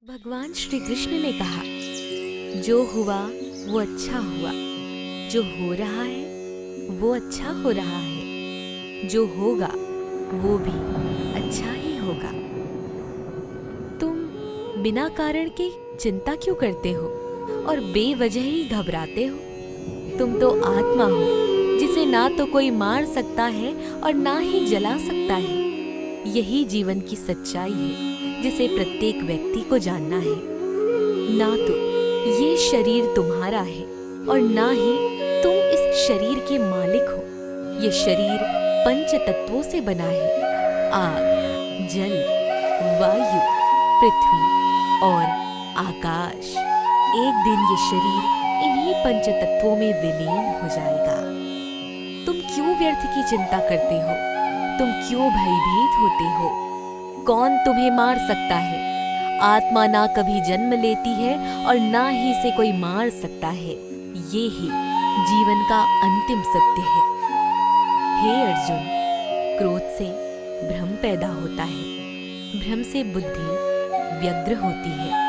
भगवान श्री कृष्ण ने कहा, जो हुआ वो अच्छा हुआ, जो हो रहा है वो अच्छा हो रहा है, जो होगा वो भी अच्छा ही होगा। तुम बिना कारण के चिंता क्यों करते हो और बेवजह ही घबराते हो? तुम तो आत्मा हो जिसे ना तो कोई मार सकता है और ना ही जला सकता है। यही जीवन की सच्चाई है जिसे प्रत्येक व्यक्ति को जानना है। ना तो ये शरीर तुम्हारा है और ना ही तुम इस शरीर के मालिक हो। ये शरीर पंच तत्वों से बना है, आग, जल, वायु, पृथ्वी और आकाश। एक दिन ये शरीर इन्हीं पंच तत्वों में विलीन हो जाएगा। तुम क्यों व्यर्थ की चिंता करते हो? तुम क्यों भयभीत होते हो? कौन तुम्हें मार सकता है? आत्मा ना कभी जन्म लेती है और ना ही इसे कोई मार सकता है। ये ही जीवन का अंतिम सत्य है। हे अर्जुन, क्रोध से भ्रम पैदा होता है, भ्रम से बुद्धि व्यग्र होती है।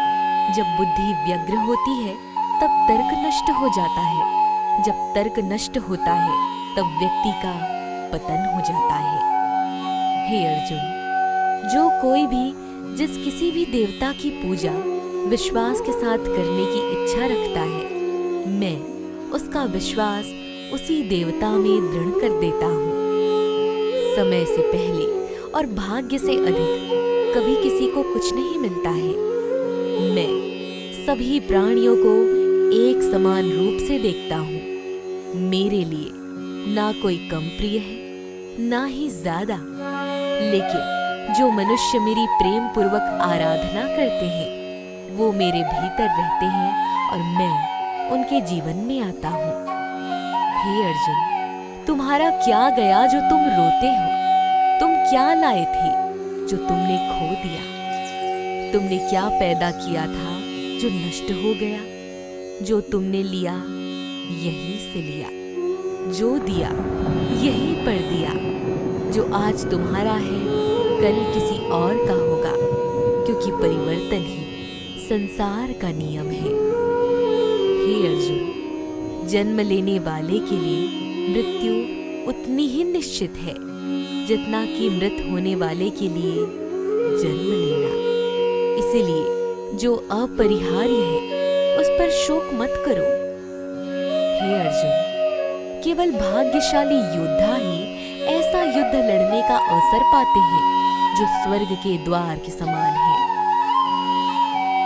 जब बुद्धि व्यग्र होती है तब तर्क नष्ट हो जाता है। जब तर्क नष्ट होता है तब व्यक्ति का पतन हो जाता है। हे अर्जुन, जो कोई भी जिस किसी भी देवता की पूजा विश्वास के साथ करने की इच्छा रखता है, मैं उसका विश्वास उसी देवता में दृढ़ कर देता हूँ। समय से पहले और भाग्य से अधिक कभी किसी को कुछ नहीं मिलता है। मैं सभी प्राणियों को एक समान रूप से देखता हूँ। मेरे लिए ना कोई कम प्रिय है ना ही ज्यादा, लेकिन जो मनुष्य मेरी प्रेम पूर्वक आराधना करते हैं वो मेरे भीतर रहते हैं और मैं उनके जीवन में आता हूँ। हे अर्जुन, तुम्हारा क्या गया जो तुम रोते हो? तुम क्या लाए थे जो तुमने खो दिया? तुमने क्या पैदा किया था जो नष्ट हो गया? जो तुमने लिया यहीं से लिया, जो दिया यहीं पर दिया। जो आज तुम्हारा है कल किसी और का होगा, क्योंकि परिवर्तन ही संसार का नियम है। हे अर्जुन, जन्म लेने वाले के लिए मृत्यु उतनी ही निश्चित है जितना कि मृत होने वाले के लिए जन्म लेना। इसीलिए जो अपरिहार्य है उस पर शोक मत करो। हे अर्जुन, केवल भाग्यशाली योद्धा ही ऐसा युद्ध लड़ने का अवसर पाते हैं जो स्वर्ग के द्वार के समान है।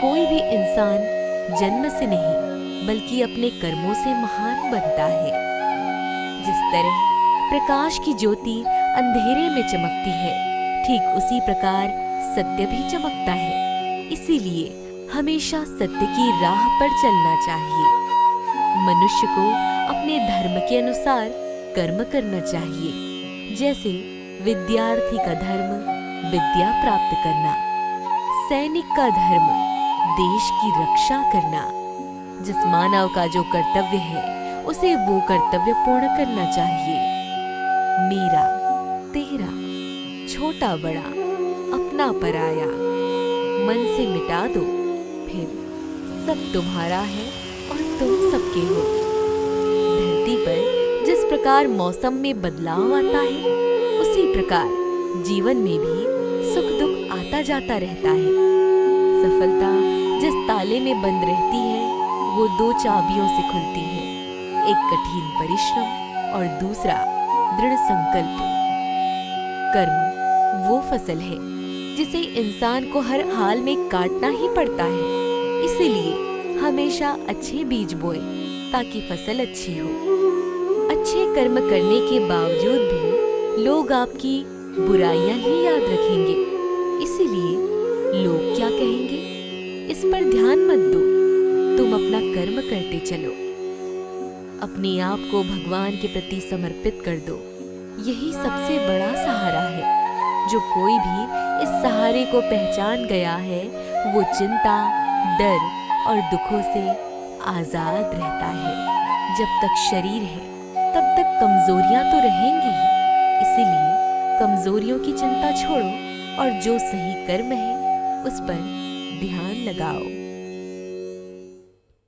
कोई भी इंसान जन्म से नहीं बल्कि अपने कर्मों से महान बनता है। जिस तरह प्रकाश की ज्योति अंधेरे में चमकती है, ठीक उसी प्रकार सत्य भी चमकता है। इसीलिए हमेशा सत्य की राह पर चलना चाहिए। मनुष्य को अपने धर्म के अनुसार कर्म करना चाहिए। जैसे विद्यार्थी का धर्म विद्या प्राप्त करना, सैनिक का धर्म देश की रक्षा करना। जिस मानव का जो कर्तव्य है उसे वो कर्तव्य पूर्ण करना चाहिए। मेरा, तेरा, छोटा बड़ा, अपना पराया मन से मिटा दो, फिर सब तुम्हारा है और तुम सबके हो। धरती पर जिस प्रकार मौसम में बदलाव आता है उसी प्रकार जीवन में भी सुख दुख आता जाता रहता है। सफलता जिस ताले में बंद रहती है वो दो चाबियों से खुलती है, एक कठिन परिश्रम और दूसरा दृढ़ संकल्प। कर्म वो फसल है जिसे इंसान को हर हाल में काटना ही पड़ता है। इसीलिए हमेशा अच्छे बीज बोए ताकि फसल अच्छी हो। अच्छे कर्म करने के बावजूद भी लोग आपकी बुराइयां ही याद रखेंगे। इसीलिए लोग क्या कहेंगे इस पर ध्यान मत दो, तुम अपना कर्म करते चलो। अपने आप को भगवान के प्रति समर्पित कर दो। यही सबसे बड़ा सहारा है। जो कोई भी इस सहारे को पहचान गया है वो चिंता, डर और दुखों से आजाद रहता है। जब तक शरीर है तब तक कमजोरियां तो रहेंगी ही। इसीलिए कमजोरियों की चिंता छोड़ो और जो सही कर्म है उस पर ध्यान लगाओ।